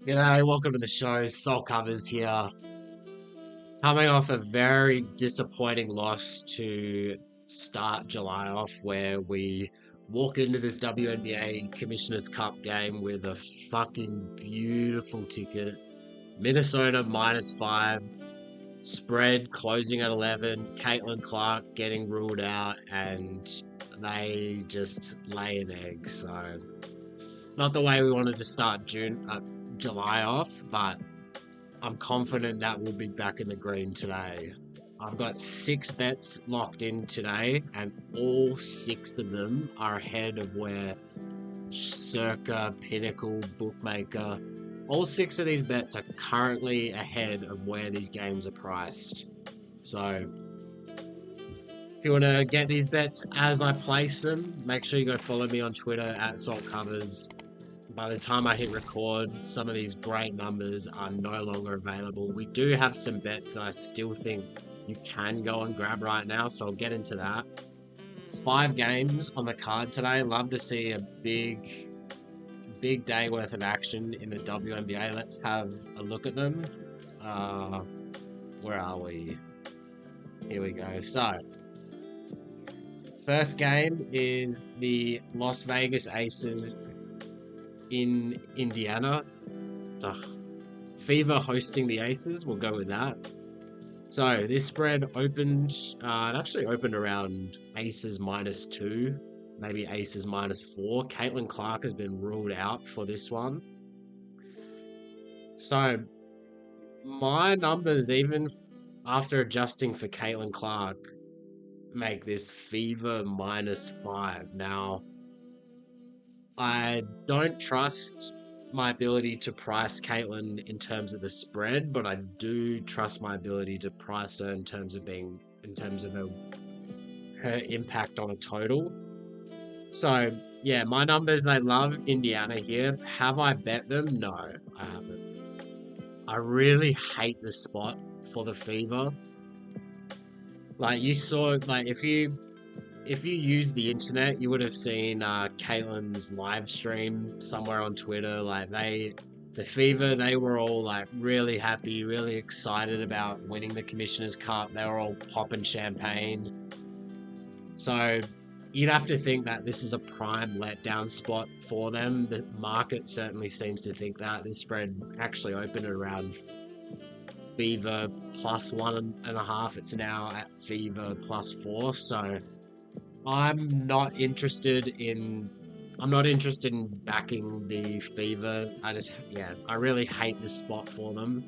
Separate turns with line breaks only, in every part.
G'day, welcome to the show. Soul Covers here. Coming off a very disappointing loss to start July off, where we walk into this WNBA Commissioner's Cup game with a fucking beautiful ticket. Minnesota -5, spread closing at 11, Caitlin Clark getting ruled out, and they just lay an egg. So, not the way we wanted to start July off, but I'm confident that we'll be back in the green today. I've got 6 bets locked in today, and all 6 of them are ahead of where Circa, Pinnacle, Bookmaker, all 6 of these bets are currently ahead of where these games are priced. So, if you want to get these bets as I place them, make sure you go follow me on Twitter at SaltCovers. By the time I hit record, some of these great numbers are no longer available. We do have some bets that I still think you can go and grab right now, so I'll get into that. 5 games on the card today. Love to see a big day worth of action in the WNBA. Let's have a look at them. Where are we? Here we go. So, first game is the Las Vegas Aces in Indiana. Fever hosting the Aces. We'll go with that. So this spread opened, it actually opened around Aces -2, maybe Aces -4. Caitlin Clark has been ruled out for this one. So my numbers, even after adjusting for Caitlin Clark, make this Fever -5. Now, I don't trust my ability to price Caitlin in terms of the spread, but I do trust my ability to price her in terms of her impact on a total. So yeah, my numbers, they love Indiana here. Have I bet them? No, I haven't. I really hate the spot for the Fever. Like you saw, like if you used the internet, you would have seen Caitlin's live stream somewhere on Twitter. Like the Fever, they were all like really happy, really excited about winning the Commissioner's Cup. They were all popping champagne. So you'd have to think that this is a prime letdown spot for them. The market certainly seems to think that. This spread actually opened at around Fever +1.5. It's now at Fever +4. So I'm not interested in backing the Fever. I really hate this spot for them.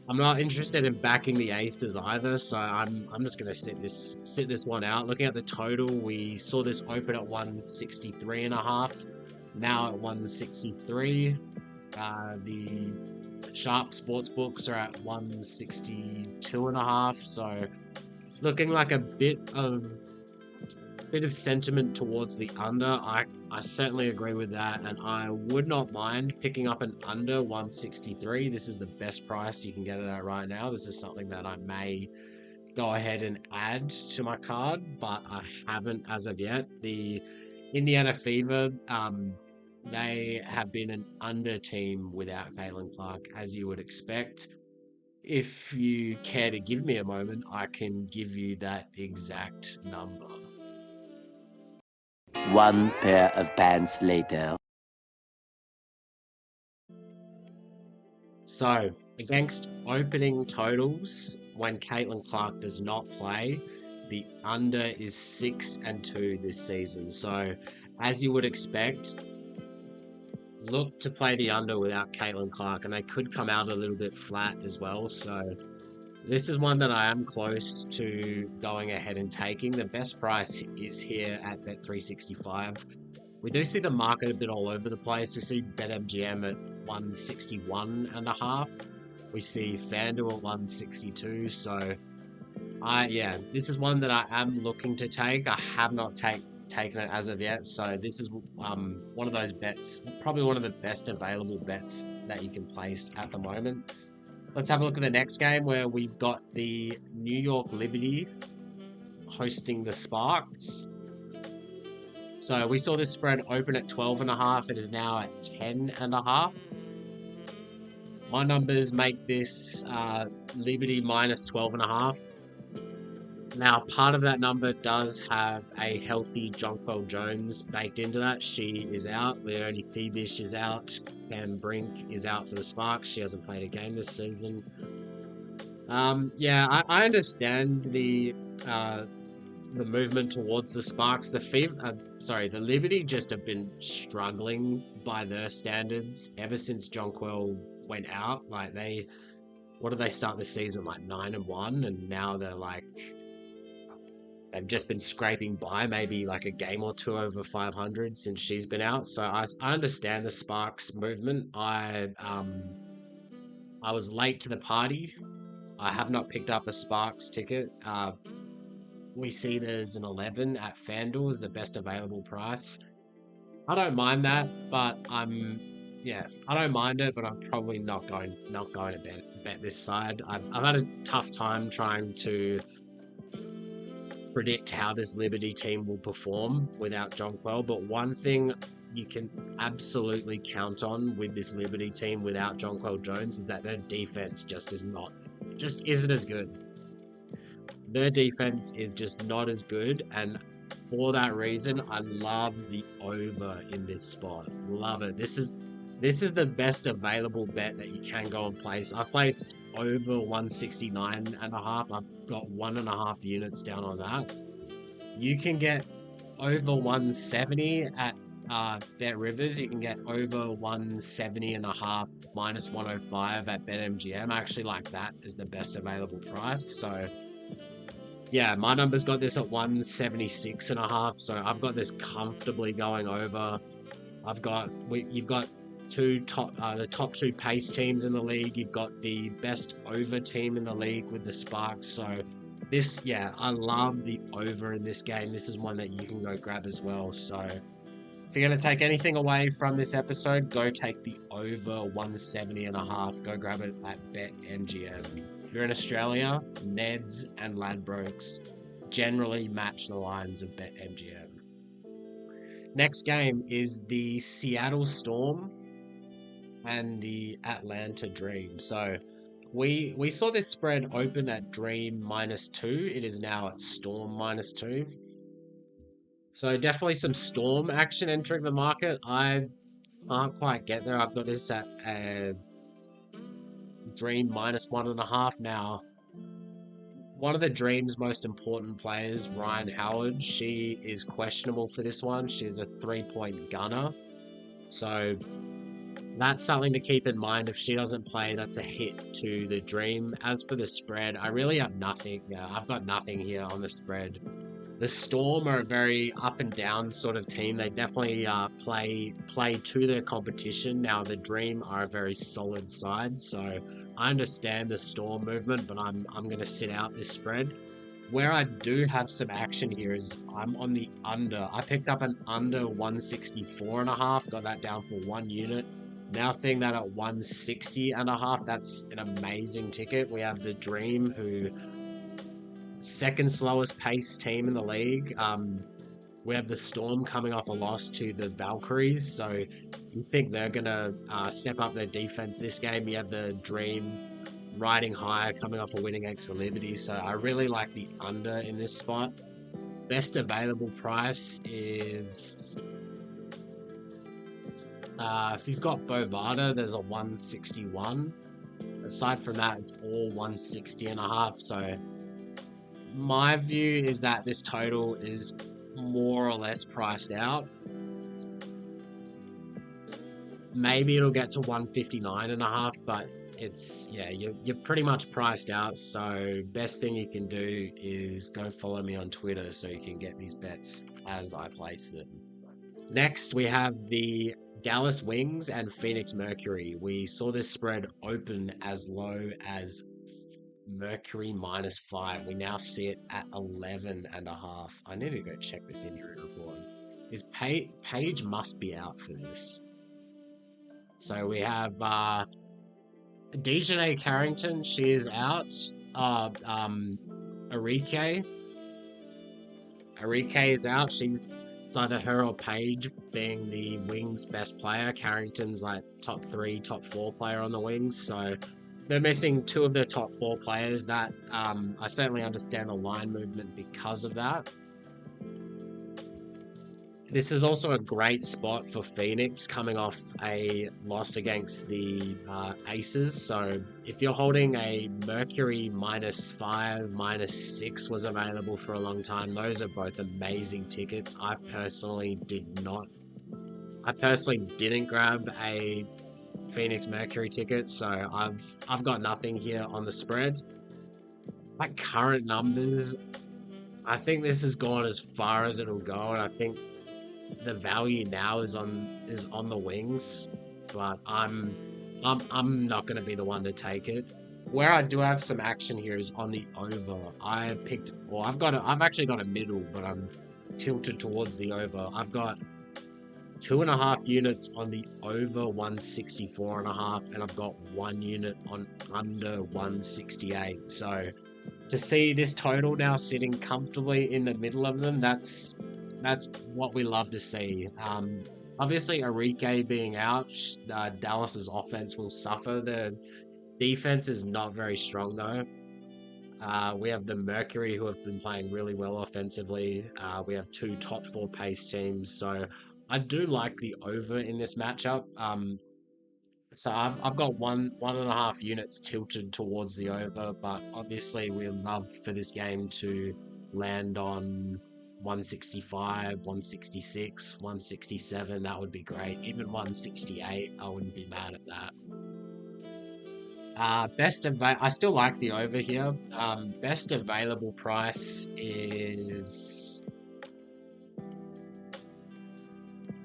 I'm not interested in backing the Aces either, so I'm just gonna sit this one out. Looking at the total, we saw this open at 163.5, now at 163. The Sharp sports books are at 162.5, so looking like a bit of sentiment towards the under. I certainly agree with that, and I would not mind picking up an under 163. This is the best price you can get it at right now. This is something that I may go ahead and add to my card, but I haven't as of yet. The Indiana Fever, they have been an under team without Caitlin Clark, as you would expect. If you care to give me a moment, I can give you that exact number.
One pair of pants later.
So, against opening totals, when Caitlin Clark does not play, the under is 6-2 this season. So, as you would expect, look to play the under without Caitlin Clark, and they could come out a little bit flat as well. So, this is one that I am close to going ahead and taking. The best price is here at Bet365. We do see the market a bit all over the place. We see BetMGM at 161.5. We see FanDuel at 162. So, this is one that I am looking to take. I have not taken it as of yet. So this is one of those bets, probably one of the best available bets that you can place at the moment. Let's have a look at the next game, where we've got the New York Liberty hosting the Sparks. So we saw this spread open at 12.5. It is now at 10.5. My numbers make this Liberty minus 12.5. Now, part of that number does have a healthy Jonquil Jones baked into that. She is out. Leonie Phoebish is out. Cam Brink is out for the Sparks. She hasn't played a game this season. Yeah, I understand the movement towards the Sparks. The Liberty just have been struggling by their standards ever since Jonquil went out. Like what did they start the season, like 9-1, and now they've just been scraping by, maybe like a game or two over 500 since she's been out. So I understand the Sparks movement. I was late to the party. I have not picked up a Sparks ticket. We see there's an 11 at FanDuel is the best available price. I don't mind that, but I don't mind it, but I'm probably not going to bet this side. I've had a tough time trying to predict how this Liberty team will perform without Jonquil, but one thing you can absolutely count on with this Liberty team without Jonquil Jones is that their defense just isn't as good. Their defense is just not as good, and for that reason, I love the over in this spot. Love it. This is the best available bet that you can go and place. I've placed over 169.5. I've got 1.5 units down on that. You can get over 170 at Bet Rivers. You can get over 170.5 minus 105 at BetMGM. I actually like that as the best available price. So yeah, my numbers got this at 176.5. So I've got this comfortably going over. You've got the top two pace teams in the league. You've got the best over team in the league with the Sparks. So I love the over in this game. This is one that you can go grab as well. So if you're going to take anything away from this episode, go take the over 170.5. Go grab it at BetMGM. If you're in Australia, Neds and Ladbrokes generally match the lines of BetMGM. Next game is the Seattle Storm and the Atlanta Dream. So we saw this spread open at Dream -2. It is now at Storm -2. So definitely some Storm action entering the market. I can't quite get there. I've got this at Dream -1.5 now. One of the Dream's most important players, Ryan Howard, she is questionable for this one. She's a 3-point gunner. So that's something to keep in mind. If she doesn't play, that's a hit to the Dream. As for the spread, I really have nothing. I've got nothing here on the spread. The Storm are a very up and down sort of team. They definitely play to their competition. Now the Dream are a very solid side, so I understand the Storm movement, but I'm going to sit out this spread. Where I do have some action here is I'm on the under. I picked up an under 164.5, got that down for 1 unit. Now seeing that at 160.5, that's an amazing ticket. We have the Dream, who second slowest pace team in the league. We have the Storm coming off a loss to the Valkyries, so you think they're gonna step up their defense this game. You have the Dream riding higher, coming off a win against the Liberty, so I really like the under in this spot. Best available price is if you've got Bovada, there's a 161. Aside from that, it's all 160.5. So my view is that this total is more or less priced out. Maybe it'll get to 159.5, but you're pretty much priced out. So best thing you can do is go follow me on Twitter so you can get these bets as I place them. Next, we have the Dallas Wings and Phoenix Mercury. We saw this spread open as low as Mercury -5. We now see it at 11.5. I need to go check this injury report. Page must be out for this. So we have Dejanay Carrington. She is out. Arike is out. She's It's either her or Paige being the wings best player. Carrington's like top 3, top 4 player on the wings. So they're missing 2 of their top 4 players. That I certainly understand the line movement because of that. This is also a great spot for Phoenix coming off a loss against the Aces. So if you're holding a Mercury -5, -6 was available for a long time. Those are both amazing tickets. I personally didn't grab a Phoenix Mercury ticket, so I've got nothing here on the spread. At current numbers, I think this has gone as far as it'll go, and I think the value now is on the wings, but I'm not going to be the one to take it. Where I do have some action here is on the over. I've actually got a middle, but I'm tilted towards the over. I've got 2.5 units on the over 164.5, and I've got 1 unit on under 168. So to see this total now sitting comfortably in the middle of them, that's what we love to see. Obviously, Enrique being out, Dallas's offense will suffer. The defense is not very strong though. We have the Mercury who have been playing really well offensively. We have 2 top 4 pace teams, so I do like the over in this matchup. So I've got 1.5 units tilted towards the over, but obviously we love for this game to land on 165, 166, 167. That would be great. Even 168, I wouldn't be mad at that. I still like the over here. Best available price is...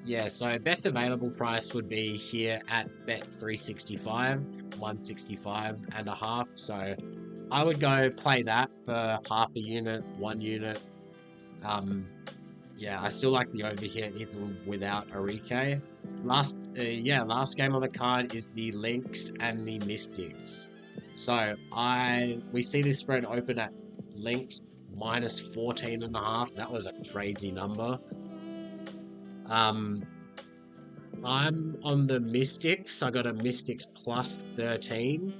Yeah, so best available price would be here at bet 365, 165.5. So I would go play that for half a unit, 1 unit. Yeah, I still like the over here even without Enrique. Last game on the card is the Lynx and the Mystics. So we see this spread open at Lynx -14.5. That was a crazy number. I'm on the Mystics. I got a Mystics +13.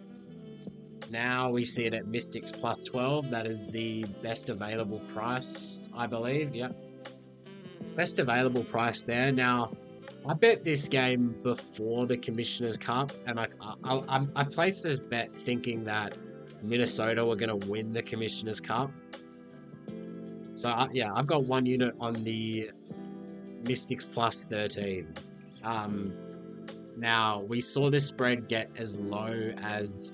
Now we see it at Mystics +12. That is the best available price, I believe. Yep. Best available price there. Now, I bet this game before the Commissioner's Cup, and I placed this bet thinking that Minnesota were going to win the Commissioner's Cup. So, I've got 1 unit on the Mystics +13. Now, we saw this spread get as low as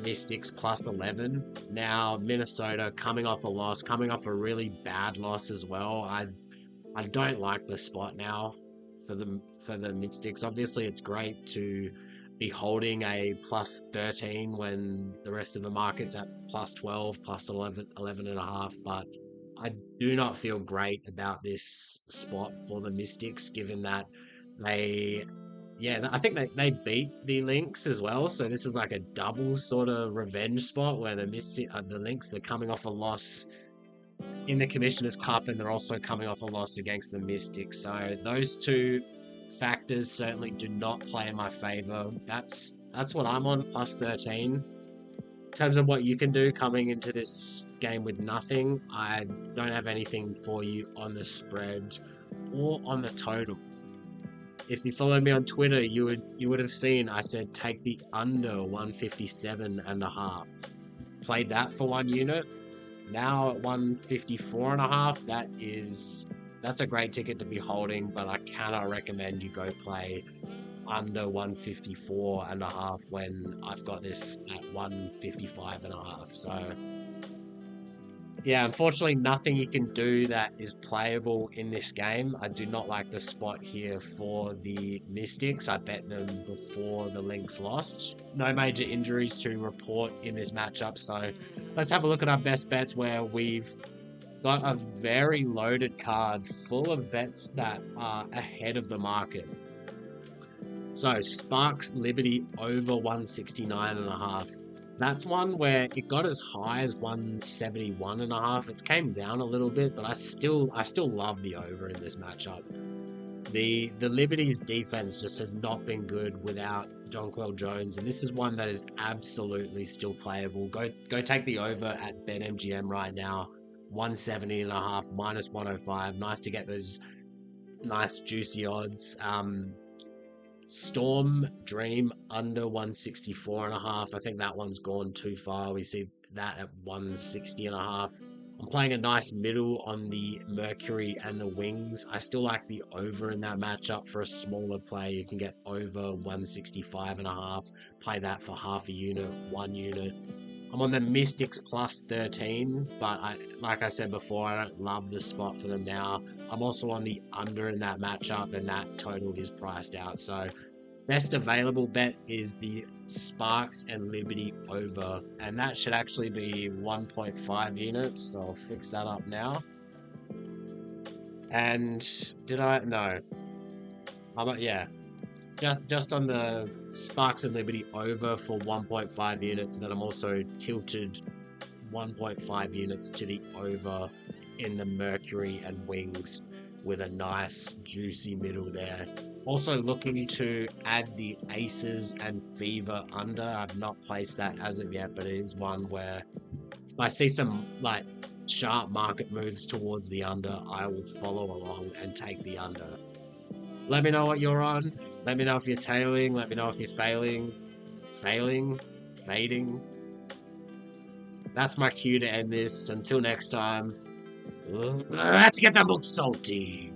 Mystics +11. Now, Minnesota coming off a loss, coming off a really bad loss as well. I don't like the spot now for the Mystics. Obviously, it's great to be holding a +13 when the rest of the market's at +12, +11, 11.5, but I do not feel great about this spot for the Mystics, given that I think they beat the Lynx as well. So this is like a double sort of revenge spot where the Lynx, they're coming off a loss in the Commissioner's Cup, and they're also coming off a loss against the Mystics. So those 2 factors certainly do not play in my favor. That's what I'm on, +13. In terms of what you can do coming into this game with nothing, I don't have anything for you on the spread or on the total. If you follow me on Twitter, you would have seen I said take the under 157.5. Played that for 1 unit. Now at 154.5, that's a great ticket to be holding, but I cannot recommend you go play under 154.5 when I've got this at 155.5. So yeah, unfortunately nothing you can do that is playable in this game. I do not like the spot here for the Mystics. I bet them before the Lynx lost. No major injuries to report in this matchup, so let's have a look at our best bets where we've got a very loaded card full of bets that are ahead of the market. So Sparks Liberty over 169.5. That's one where it got as high as 171.5. It came down a little bit, but I still love the over in this matchup. The Liberty's defense just has not been good without Jonquel Jones, and this is one that is absolutely still playable. Go take the over at BetMGM right now. 170.5 minus 105. Nice to get those nice juicy odds. Storm Dream under 164.5. I think that one's gone too far. We see that at 160.5. I'm playing a nice middle on the Mercury and the Wings. I still like the over in that matchup for a smaller play. You can get over 165.5. Play that for half a unit, 1 unit. I'm on the Mystics plus 13, but like I said before, I don't love the spot for them now. I'm also on the under in that matchup, and that total is priced out. So best available bet is the Sparks and Liberty over, and that should actually be 1.5 units. So I'll fix that up now. And did I? No. Yeah. Just on the Sparks and Liberty over for 1.5 units, then I'm also tilted 1.5 units to the over in the Mercury and Wings with a nice juicy middle there. Also looking to add the Aces and Fever under. I've not placed that as of yet, but it is one where if I see some like sharp market moves towards the under, I will follow along and take the under. Let me know what you're on. Let me know if you're tailing. Let me know if you're fading. That's my cue to end this. Until next time, let's get the book salty.